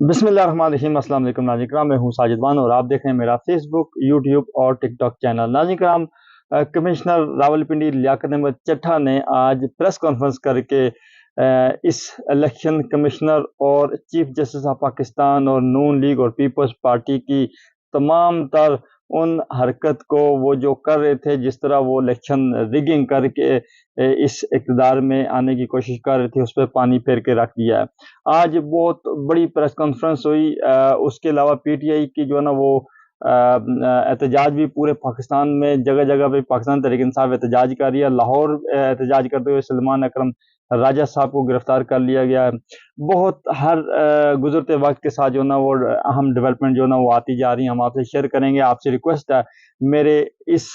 بسم اللہ الرحمن الرحیم۔ السلام علیکم ناظرین کرام، میں ہوں ساجد وان اور آپ دیکھ رہے ہیں میرا فیس بک، یوٹیوب اور ٹک ٹاک چینل۔ ناظرین کرام، کمشنر راولپنڈی لیاقت احمد چٹھا نے آج پریس کانفرنس کر کے اس الیکشن کمشنر اور چیف جسٹس آف پاکستان اور نون لیگ اور پیپلز پارٹی کی تمام تر ان حرکت کو وہ جو کر رہے تھے، جس طرح وہ الیکشن ریگنگ کر کے اس اقتدار میں آنے کی کوشش کر رہے تھے، اس پہ پانی پھیر کے رکھ دیا ہے۔ آج بہت بڑی پریس کانفرنس ہوئی۔ اس کے علاوہ پی ٹی آئی کی جو ہے نا وہ احتجاج بھی پورے پاکستان میں جگہ جگہ پہ پاکستان تحریک انصاف احتجاج کر رہی ہے۔ لاہور احتجاج کرتے ہوئے سلمان اکرم راجہ صاحب کو گرفتار کر لیا گیا ہے۔ بہت ہر گزرتے وقت کے ساتھ جو ہے نا وہ اہم ڈیولپمنٹ جو ہے نا وہ آتی جا رہی ہیں، ہم آپ سے شیئر کریں گے۔ آپ سے ریکویسٹ ہے میرے اس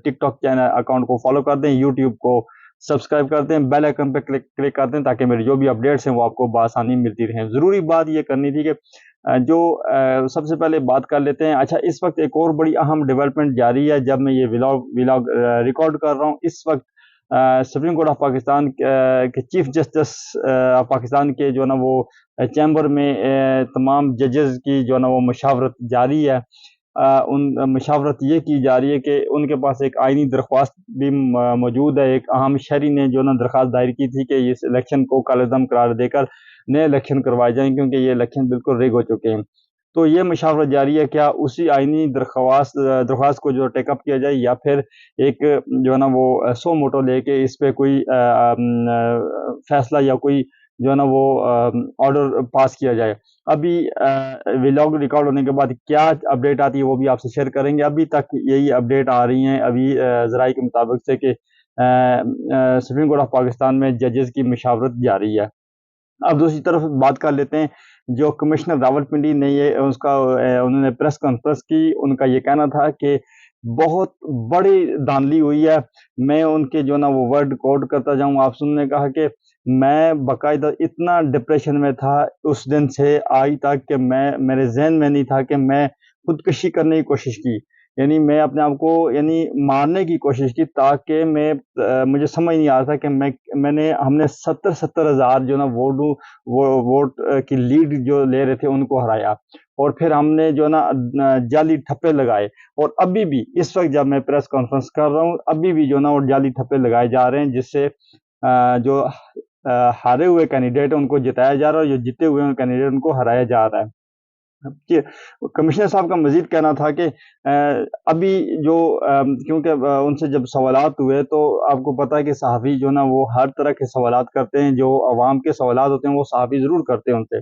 ٹک ٹاک چینل اکاؤنٹ کو فالو کر دیں، یوٹیوب کو سبسکرائب کر دیں، بیل آئکن پہ کلک کر دیں تاکہ میری جو بھی اپڈیٹس ہیں وہ آپ کو بآسانی ملتی رہیں۔ ضروری بات یہ کرنی تھی کہ جو سب سے پہلے بات کر لیتے ہیں۔ اچھا، اس وقت ایک اور بڑی اہم ڈیولپمنٹ جاری ہے جب میں یہ ولاگ ریکارڈ کر رہا ہوں۔ اس وقت سپریم کورٹ آف پاکستان کے چیف جسٹس آف پاکستان کے جو ہے نا وہ چیمبر میں تمام ججز کی جو ہے نا وہ مشاورت جاری ہے۔ ان مشاورت یہ کی جا رہی ہے کہ ان کے پاس ایک آئینی درخواست بھی موجود ہے۔ ایک اہم شہری نے جو نا درخواست دائر کی تھی کہ اس الیکشن کو کالعدم قرار دے کر نئے الیکشن کروائے جائیں، کیونکہ یہ الیکشن بالکل ریگ ہو چکے ہیں۔ تو یہ مشاورت جاری ہے، کیا اسی آئینی درخواست کو جو ٹیک اپ کیا جائے یا پھر ایک جو ہے نا وہ سو موٹو لے کے اس پہ کوئی فیصلہ یا کوئی جو ہے نا وہ آرڈر پاس کیا جائے۔ ابھی ولاگ ریکارڈ ہونے کے بعد کیا اپڈیٹ آتی ہے وہ بھی آپ سے شیئر کریں گے۔ ابھی تک یہی اپڈیٹ آ رہی ہیں ابھی ذرائع کے مطابق سے کہ سپریم کورٹ آف پاکستان میں ججز کی مشاورت جاری ہے۔ اب دوسری طرف بات کر لیتے ہیں، جو کمشنر راولپنڈی نے انہوں نے پریس کانفرنس کی۔ ان کا یہ کہنا تھا کہ بہت بڑی دھاندلی ہوئی ہے۔ میں ان کے جو نا وہ ورڈ کوٹ کرتا جاؤں، آپ نے کہا کہ میں باقاعدہ اتنا ڈپریشن میں تھا اس دن سے آج تک کہ میرے ذہن میں نہیں تھا کہ میں خودکشی کرنے کی کوشش کی، یعنی میں اپنے آپ کو مارنے کی کوشش کی، تاکہ مجھے سمجھ نہیں آ رہا تھا کہ ہم نے 70,000 جو نا ووٹ کی لیڈ جو لے رہے تھے ان کو ہرایا، اور پھر ہم نے جو نا جعلی ٹھپے لگائے، اور ابھی بھی اس وقت جب میں پریس کانفرنس کر رہا ہوں ابھی بھی جو نا وہ جعلی ٹھپے لگائے جا رہے ہیں، جس سے جو ہارے ہوئے کینڈیڈیٹ ان کو جتایا جا رہا ہے اور جو جیتے ہوئے کینڈیڈیٹ ان کو ہرایا جا رہا ہے۔ کمشنر صاحب کا مزید کہنا تھا کہ ابھی جو کیونکہ ان سے جب سوالات ہوئے تو آپ کو پتا ہے کہ صحافی جو نا وہ ہر طرح کے سوالات کرتے ہیں، جو عوام کے سوالات ہوتے ہیں وہ صحافی ضرور کرتے ہیں ان سے۔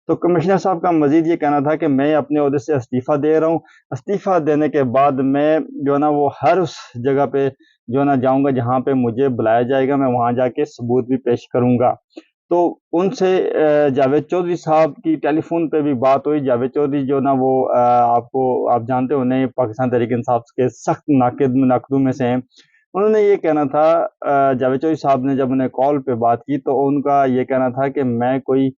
تو کمشنر صاحب کا مزید یہ کہنا تھا کہ میں اپنے عہدے سے استعفیٰ دے رہا ہوں، استعفیٰ دینے کے بعد میں جو ہے نا وہ ہر اس جگہ پہ جو ہے نا جاؤں گا جہاں پہ مجھے بلایا جائے گا، میں وہاں جا کے ثبوت بھی پیش کروں گا۔ تو ان سے جاوید چودھری صاحب کی ٹیلی فون پہ بھی بات ہوئی۔ جاوید چودھری جو نا وہ آپ جانتے ہو نہیں، پاکستان تحریک انصاف کے سخت ناقدوں میں سے ہیں۔ انہوں نے یہ کہنا تھا، جاوید چودھری صاحب نے جب انہیں کال پہ بات کی تو ان کا یہ کہنا تھا کہ میں کوئی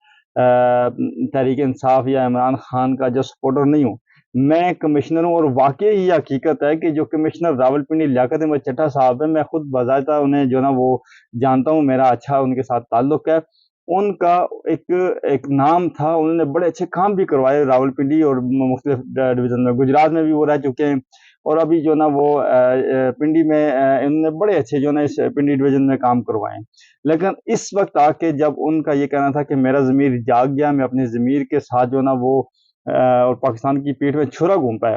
تحریک انصاف یا عمران خان کا جو سپورٹر نہیں ہوں، میں کمشنر ہوں، اور واقعی یہ حقیقت ہے کہ جو کمشنر راولپنڈی لیاقت احمد چٹھا صاحب ہیں، میں خود باضابطہ انہیں جو نا وہ جانتا ہوں، میرا اچھا ان کے ساتھ تعلق ہے۔ ان کا ایک نام تھا، انہوں نے بڑے اچھے کام بھی کروائے راولپنڈی اور مختلف ڈویژن میں، گجرات میں بھی وہ رہ چکے ہیں، اور ابھی جو نا وہ پنڈی میں انہوں نے بڑے اچھے جو نا اس پنڈی ڈویژن میں کام کروائے ہیں۔ لیکن اس وقت آ کے جب ان کا یہ کہنا تھا کہ میرا ضمیر جاگ گیا، میں اپنے ضمیر کے ساتھ جو نا وہ اور پاکستان کی پیٹھ میں چھرا گھوم پایا،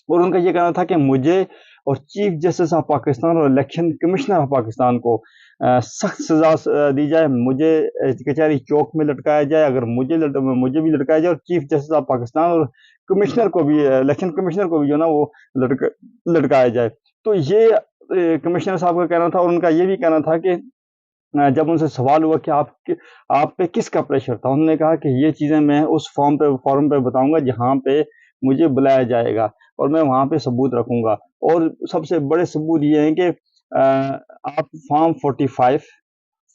اور ان کا یہ کہنا تھا کہ مجھے اور چیف جسٹس آف پاکستان اور الیکشن کمشنر آف پاکستان کو سخت سزا دی جائے، مجھے کچہری چوک میں لٹکایا جائے، اگر مجھے بھی لٹکایا جائے، اور چیف جسٹس آف پاکستان اور کمشنر کو بھی، الیکشن کمشنر کو بھی جو نا وہ لٹکایا جائے۔ تو یہ کمشنر صاحب کا کہنا تھا، اور ان کا یہ بھی کہنا تھا کہ جب ان سے سوال ہوا کہ آپ پہ کس کا پریشر تھا، انہوں نے کہا کہ یہ چیزیں میں اس فورم پہ بتاؤں گا جہاں پہ مجھے بلایا جائے گا، اور میں وہاں پہ ثبوت رکھوں گا۔ اور سب سے بڑے ثبوت یہ ہیں کہ آپ فارم 45،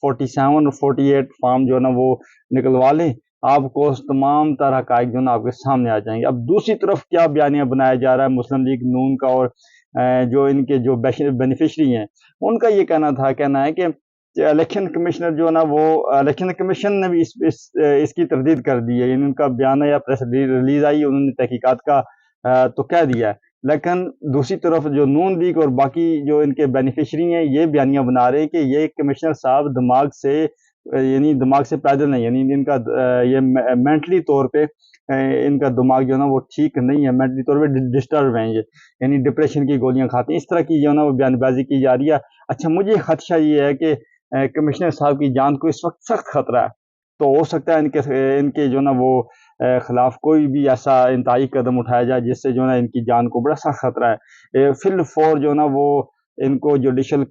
47 اور 48 فارم جو ہے نا وہ نکلوا لیں، آپ کو تمام طرح حقائق جو ہے نا آپ کے سامنے آ جائیں گے۔ اب دوسری طرف کیا بیانیہ بنایا جا رہا ہے مسلم لیگ نون کا، اور جو ان کے جو بینیفیشری ہیں ان کا یہ کہنا ہے کہ الیکشن کمشنر جو ہے نا وہ الیکشن کمیشن نے بھی اس کی تردید کر دی ہے، یعنی ان کا بیانیہ یا پریس ریلیز آئی، انہوں نے تحقیقات کا تو کہہ دیا ہے، لیکن دوسری طرف جو نون لیگ اور باقی جو ان کے بینیفیشری ہیں یہ بیانیہ بنا رہے ہیں کہ یہ کمشنر صاحب دماغ سے پیدل نہیں، یعنی ان کا یہ مینٹلی طور پہ ان کا دماغ جو ہے نا وہ ٹھیک نہیں ہے، مینٹلی طور پہ ڈسٹرب ہیں یہ، یعنی ڈپریشن کی گولیاں کھاتے ہیں، اس طرح کی جو ہے نا وہ بیان بازی کی جا رہی ہے۔ اچھا، مجھے خدشہ یہ ہے کہ کمشنر صاحب کی جان کو اس وقت سخت خطرہ ہے، تو ہو سکتا ہے ان کے جو نا وہ خلاف کوئی بھی ایسا انتہائی قدم اٹھایا جائے جس سے جو نا ان کی جان کو بڑا سخت خطرہ ہے، فی الفور جو نا وہ ان کو جوڈیشل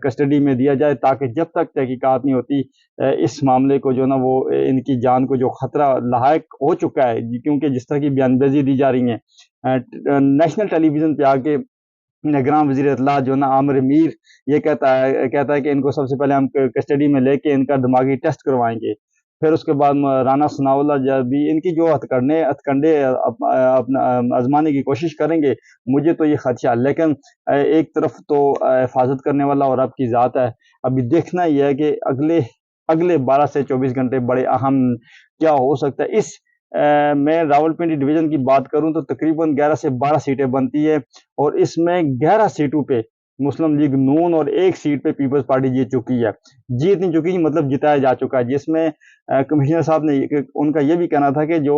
کسٹڈی میں دیا جائے، تاکہ جب تک تحقیقات نہیں ہوتی اس معاملے کو جو نا وہ ان کی جان کو جو خطرہ لاحق ہو چکا ہے، کیونکہ جس طرح کی بیان بازی دی جا رہی ہیں نیشنل ٹیلی ویژن پہ آ کے نگراں وزیر اطلاع جو نا عامر میر یہ کہتا ہے کہ ان کو سب سے پہلے ہم کسٹڈی میں لے کے ان کا دماغی ٹیسٹ کروائیں گے، پھر اس کے بعد رانا ثناءاللہ جب بھی ان کی جو ہتھکنڈے اپنا آزمانے کی کوشش کریں گے، مجھے تو یہ خدشہ ہے، لیکن ایک طرف تو حفاظت کرنے والا اور رب کی ذات ہے، ابھی دیکھنا یہ ہے کہ اگلے 12 سے 24 گھنٹے بڑے اہم کیا ہو سکتا ہے۔ میں راولپنڈی ڈویژن کی بات کروں تو تقریباً 11 سے 12 سیٹیں بنتی ہے، اور اس میں 11 سیٹوں پہ مسلم لیگ نون اور ایک سیٹ پہ پیپلز پارٹی جیت چکی ہے، جیت نہیں چکی مطلب جتایا جا چکا ہے، جس میں کمشنر صاحب نے ان کا یہ بھی کہنا تھا کہ جو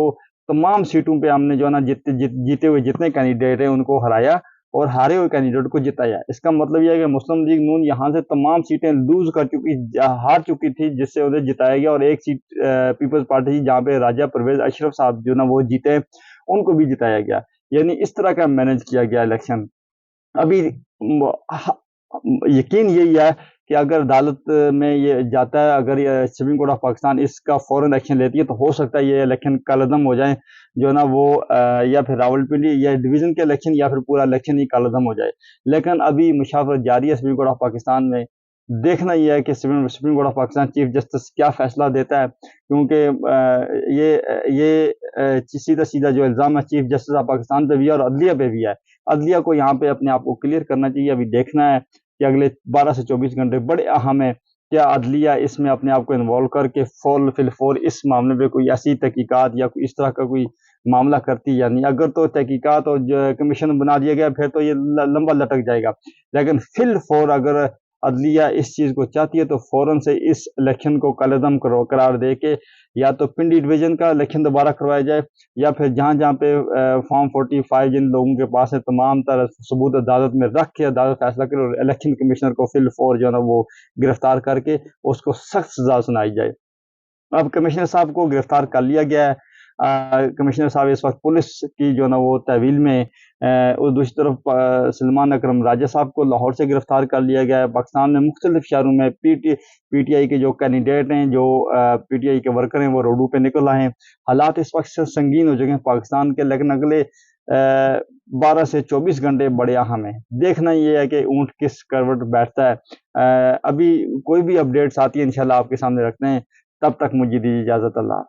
تمام سیٹوں پہ ہم نے جو ہے نا جیتے ہوئے جتنے کینڈیڈیٹ ہیں ان کو ہرایا اور ہارے ہوئے کینڈیڈیٹ کو جتایا۔ اس کا مطلب یہ ہے کہ مسلم لیگ نون یہاں سے تمام سیٹیں ہار چکی تھی، جس سے انہیں جتایا گیا، اور ایک سیٹ پیپلز پارٹی جہاں پہ راجہ پرویز اشرف صاحب جو نا وہ جیتے ان کو بھی جتایا گیا، یعنی اس طرح کا مینج کیا گیا الیکشن۔ ابھی یقین یہی ہے کہ اگر عدالت میں یہ جاتا ہے، اگر سپریم کورٹ آف پاکستان اس کا فوراً ایکشن لیتی ہے تو ہو سکتا ہے یہ الیکشن کالعدم ہو جائیں جو نا وہ یا پھر راولپنڈی یا ڈویژن کے الیکشن یا پھر پورا الیکشن ہی کالعدم ہو جائے، لیکن ابھی مشاورت جاری ہے سپریم کورٹ آف پاکستان میں۔ دیکھنا یہ ہے کہ supreme court of Pakistan chief justice کیا فیصلہ دیتا ہے، کیونکہ یہ سیدھا جو الزام ہے چیف جسٹس آف پاکستان پہ بھی ہے اور عدلیہ پہ بھی ہے، عدلیہ کو یہاں پہ اپنے آپ کو کلیئر کرنا چاہیے۔ ابھی دیکھنا ہے کہ اگلے 12 سے 24 گھنٹے بڑے اہم ہیں، کیا عدلیہ اس میں اپنے آپ کو انوالو کر کے فی الفور اس معاملے پہ کوئی ایسی تحقیقات یا کوئی اس طرح کا کوئی معاملہ کرتی یا نہیں۔ اگر تو تحقیقات اور کمیشن بنا دیا گیا پھر تو یہ لمبا لٹک جائے گا، لیکن فی الفور اگر عدلیہ اس چیز کو چاہتی ہے تو فوراً سے اس الیکشن کو کالعدم قرار دے کے یا تو پنڈی ڈویژن کا الیکشن دوبارہ کروایا جائے، یا پھر جہاں پہ فارم 45 جن لوگوں کے پاس ہے تمام طرح ثبوت عدالت میں رکھ کے عدالت فیصلہ کرے، اور الیکشن کمشنر کو فی الفور جو ہے نا وہ گرفتار کر کے اس کو سخت سزا سنائی جائے۔ اب کمشنر صاحب کو گرفتار کر لیا گیا ہے، کمشنر صاحب اس وقت پولیس کی جو نا وہ تحویل میں، اور دوسری طرف سلمان اکرم راجہ صاحب کو لاہور سے گرفتار کر لیا گیا ہے۔ پاکستان میں مختلف شہروں میں پی ٹی آئی کے جو کینڈیڈیٹ ہیں، جو پی ٹی آئی کے ورکر ہیں، وہ روڈوں پہ نکل آئے ہیں۔ حالات اس وقت سنگین ہو چکے ہیں پاکستان کے، لیکن اگلے 12 سے 24 گھنٹے بڑے اہم ہیں۔ دیکھنا یہ ہے کہ اونٹ کس کروٹ بیٹھتا ہے۔ ابھی کوئی بھی اپڈیٹس آتی ہے انشاءاللہ آپ کے سامنے رکھتے ہیں، تب تک مجھے دیجیے اجازت، اللہ حافظ۔